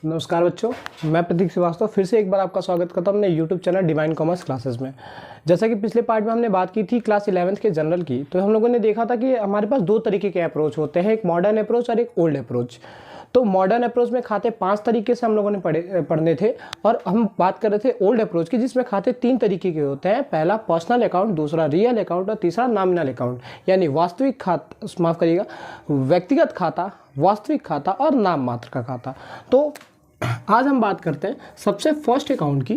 नमस्कार बच्चों, मैं प्रतीक श्रीवास्तव फिर से एक बार आपका स्वागत करता हूं अपने YouTube channel divine commerce classes में। जैसा कि पिछले पार्ट में हमने बात की थी क्लास 11th के जनरल की, तो हम लोगों ने देखा था कि हमारे पास दो तरीके के अप्रोच होते हैं, एक मॉडर्न अप्रोच और एक ओल्ड अप्रोच। तो मॉडर्न अप्रोच में खाते 5 तरीके से हम लोगों ने पढ़ने थे, और हम बात कर रहे थे ओल्ड अप्रोच की, जिसमें खाते 3 तरीके के होते हैं। पहला पर्सनल अकाउंट, दूसरा रियल अकाउंट और तीसरा नॉमिनल अकाउंट, यानी वास्तविक खाता, माफ करिएगा, व्यक्तिगत खाता, वास्तविक खाता और नाम मात्र का खाता। तो आज हम बात करते हैं सबसे फर्स्ट अकाउंट की,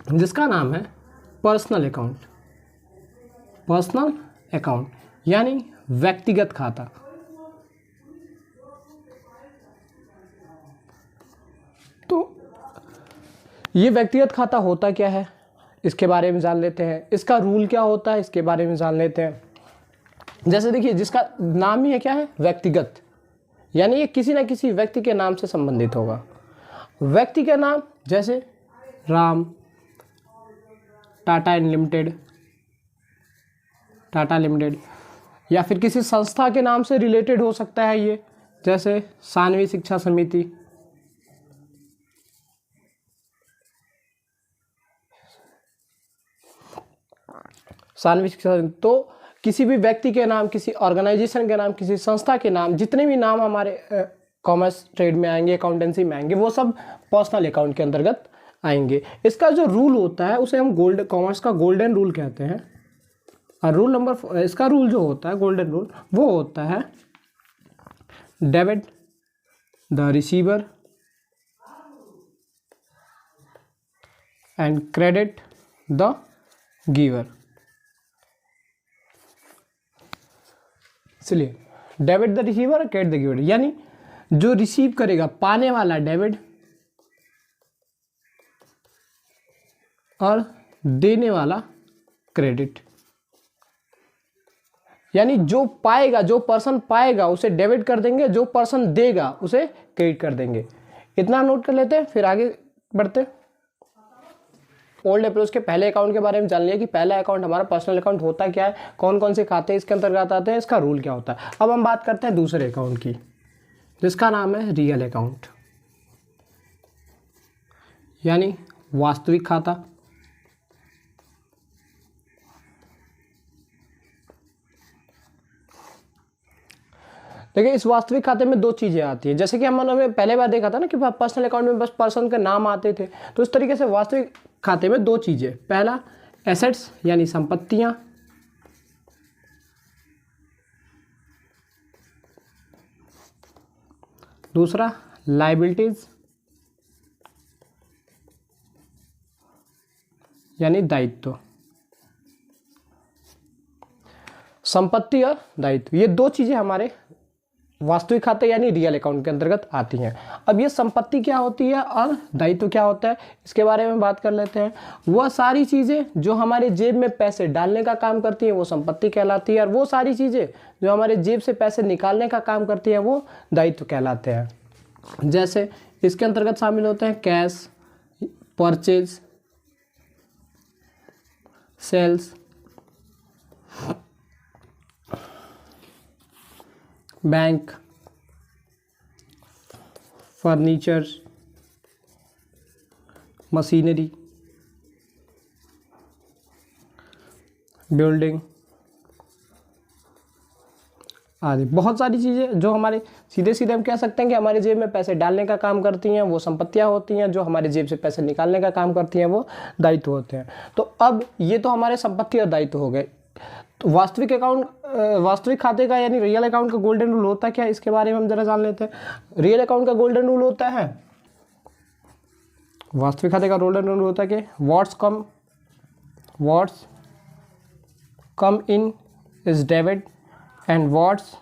जिसका नाम है पर्सनल अकाउंट। पर्सनल अकाउंट यानी व्यक्तिगत खाता। तो ये व्यक्तिगत खाता होता क्या है, इसके बारे में जान लेते हैं। इसका रूल क्या होता है, इसके बारे में जान लेते हैं। जैसे देखिए, जिसका नाम ही है क्या है, व्यक्तिगत, यानी ये किसी ना किसी व्यक्ति के नाम से संबंधित होगा। व्यक्ति का नाम जैसे राम, टाटा लिमिटेड, टाटा लिमिटेड, या फिर किसी संस्था के नाम से रिलेटेड हो सकता है ये, जैसे सानवी शिक्षा समिति, सानवी शिक्षा समिति। तो किसी भी व्यक्ति के नाम, किसी ऑर्गेनाइजेशन के नाम, किसी संस्था के नाम, जितने भी नाम हमारे कॉमर्स ट्रेड में आएंगे, अकाउंटेंसी में आएंगे, वो सब पर्सनल अकाउंट के अंतर्गत आएंगे। इसका जो रूल होता है उसे हम कॉमर्स का गोल्डन रूल कहते हैं। और रूल नंबर, इसका रूल जो होता है, गोल्डन रूल, वो होता है debit the receiver and credit the giver. इसलिए डेबिट द रिसीवर और क्रेडिट द गिवर, यानी जो रिसीव करेगा, पाने वाला डेबिट, और देने वाला क्रेडिट। यानी जो पाएगा, जो पर्सन पाएगा उसे डेबिट कर देंगे, जो पर्सन देगा उसे क्रेडिट कर देंगे। इतना नोट कर लेते हैं, फिर आगे बढ़ते हैं। ओल्ड अप्रोच के पहले अकाउंट के बारे में जान लिया कि पहला अकाउंट हमारा पर्सनल अकाउंट होता क्या है, कौन कौन से खाते इसके अंतर्गत आते हैं, इसका रूल क्या होता है। अब हम बात करते हैं दूसरे अकाउंट की, जिसका नाम है रियल अकाउंट, यानी वास्तविक खाता। देखिए, इस वास्तविक खाते में 2 चीजें आती है। जैसे कि हमने पहले बार देखा था ना कि पर्सनल अकाउंट में बस पर्सन के नाम आते थे, तो इस तरीके से वास्तविक खाते में 2 चीजें। पहला एसेट्स यानी संपत्तियां, दूसरा लायबिलिटीज यानी दायित्व। संपत्ति और दायित्व, ये 2 चीजें हमारे वास्तविक खाते यानी रियल अकाउंट के अंतर्गत आती हैं। अब ये संपत्ति क्या होती है और दायित्व क्या होता है, इसके बारे में बात कर लेते हैं। वह सारी चीजें जो हमारे जेब में पैसे डालने का काम करती हैं वो संपत्ति कहलाती है, और वो सारी चीजें जो हमारे जेब से पैसे निकालने का काम करती हैं वो दायित्व कहलाते हैं। जैसे इसके अंतर्गत शामिल होते हैं cash, purchase, sales, bank, furniture, machinery, building आदि। बहुत सारी चीज़ें जो हमारे सीधे सीधे हम कह सकते हैं कि हमारे जेब में पैसे डालने का काम करती हैं वो संपत्तियां होती हैं, जो हमारे जेब से पैसे निकालने का काम करती हैं वो दायित्व होते हैं। तो अब ये तो हमारे संपत्ति और दायित्व हो गए। तो वास्तविक अकाउंट, वास्तविक खाते का यानी रियल अकाउंट का गोल्डन रूल होता क्या है, इसके बारे में हम जरा जान लेते हैं। रियल अकाउंट का गोल्डन रूल होता है, वास्तविक खाते का गोल्डन रूल होता है कि what's come in is debit and what's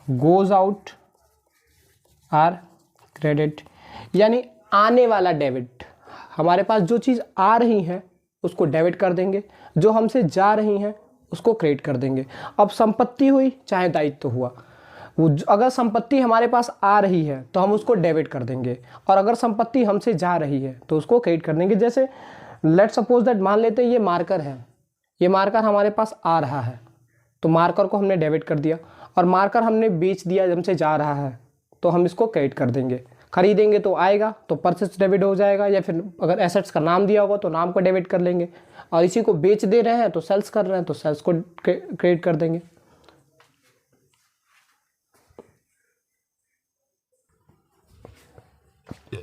goes out are credit. यानी आने वाला डेबिट, हमारे पास जो चीज़ आ रही है उसको डेबिट कर देंगे, जो हमसे जा रही हैं उसको क्रेडिट कर देंगे। अब संपत्ति हुई चाहे दायित्व हुआ, वो अगर संपत्ति हमारे पास आ रही है तो हम उसको डेबिट कर देंगे, और अगर संपत्ति हमसे जा रही है तो उसको क्रेडिट कर देंगे। जैसे लेट सपोज दैट, मान लेते हैं ये मार्कर है, ये मार्कर हमारे पास आ रहा है तो मार्कर को हमने डेबिट कर दिया, और मार्कर हमने बेच दिया, हमसे जा रहा है तो हम इसको क्रेडिट कर देंगे। खरीदेंगे तो आएगा तो परचेस डेबिट हो जाएगा, या फिर अगर एसेट्स का नाम दिया होगा तो नाम को डेबिट कर लेंगे, और इसी को बेच दे रहे हैं तो सेल्स कर रहे हैं तो सेल्स को क्रेडिट कर देंगे।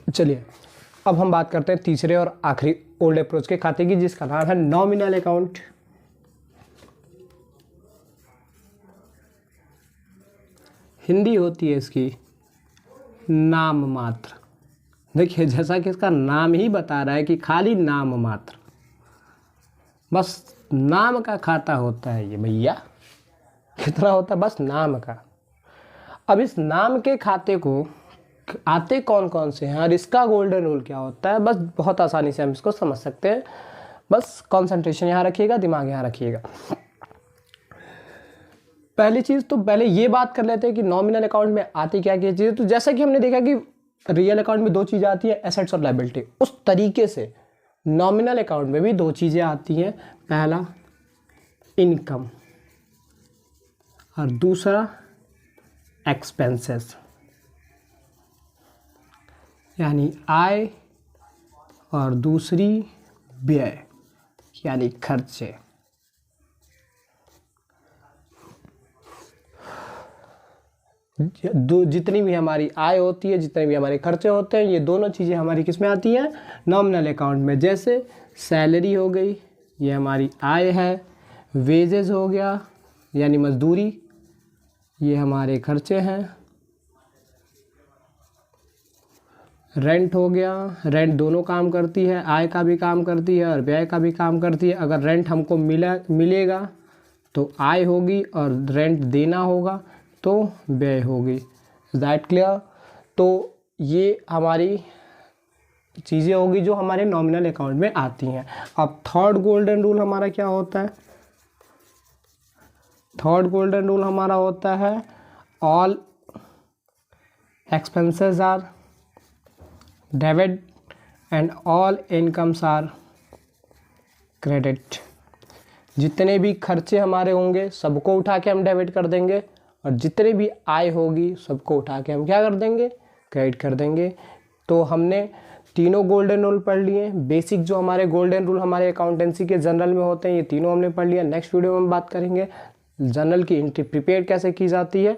चलिए अब हम बात करते हैं तीसरे और आखिरी ओल्ड अप्रोच के खाते की, जिसका नाम है नॉमिनल अकाउंट। हिंदी होती है इसकी नाम मात्र। देखिए जैसा कि इसका नाम ही बता रहा है कि खाली नाम मात्र, बस नाम का खाता होता है ये भैया। कितना होता है? बस नाम का। अब इस नाम के खाते को आते कौन कौन से हैं और इसका गोल्डन रूल क्या होता है, बस बहुत आसानी से हम इसको समझ सकते हैं। बस कंसंट्रेशन यहाँ रखिएगा, दिमाग यहाँ रखिएगा। पहली चीज़ तो पहले ये बात कर लेते हैं कि नॉमिनल अकाउंट में आती क्या क्या चीज़। तो जैसा कि हमने देखा कि रियल अकाउंट में दो चीज़ें आती हैं, एसेट्स और लायबिलिटी, उस तरीके से नॉमिनल अकाउंट में भी दो चीज़ें आती हैं। पहला इनकम और दूसरा एक्सपेंसेस, यानी आय और दूसरी व्यय यानी खर्चे। जितनी भी हमारी आय होती है, जितने भी हमारे खर्चे होते हैं, ये दोनों चीज़ें हमारी किस में आती हैं? नॉमिनल अकाउंट में। जैसे सैलरी हो गई, ये हमारी आय है। वेजेस हो गया यानी मजदूरी, ये हमारे खर्चे हैं। रेंट हो गया, रेंट दोनों काम करती है, आय का भी काम करती है और व्यय का भी काम करती है। अगर रेंट हमको मिलेगा तो आय होगी, और रेंट देना होगा तो व्यय होगी। Is that clear? तो ये हमारी चीज़ें होगी जो हमारे नॉमिनल अकाउंट में आती हैं। अब थर्ड गोल्डन रूल हमारा क्या होता है? थर्ड गोल्डन रूल हमारा होता है all expenses are debit and all incomes are credit. जितने भी खर्चे हमारे होंगे सबको उठा के हम डेबिट कर देंगे, और जितने भी आय होगी सबको उठा के हम क्या कर देंगे? क्रेडिट कर देंगे। तो हमने तीनों गोल्डन रूल पढ़ लिए। बेसिक जो हमारे गोल्डन रूल हमारे अकाउंटेंसी के जनरल में होते हैं, ये तीनों हमने पढ़ लिया। नेक्स्ट वीडियो में हम बात करेंगे जनरल की एंट्री प्रिपेयर कैसे की जाती है।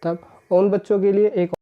तब उन बच्चों के लिए एक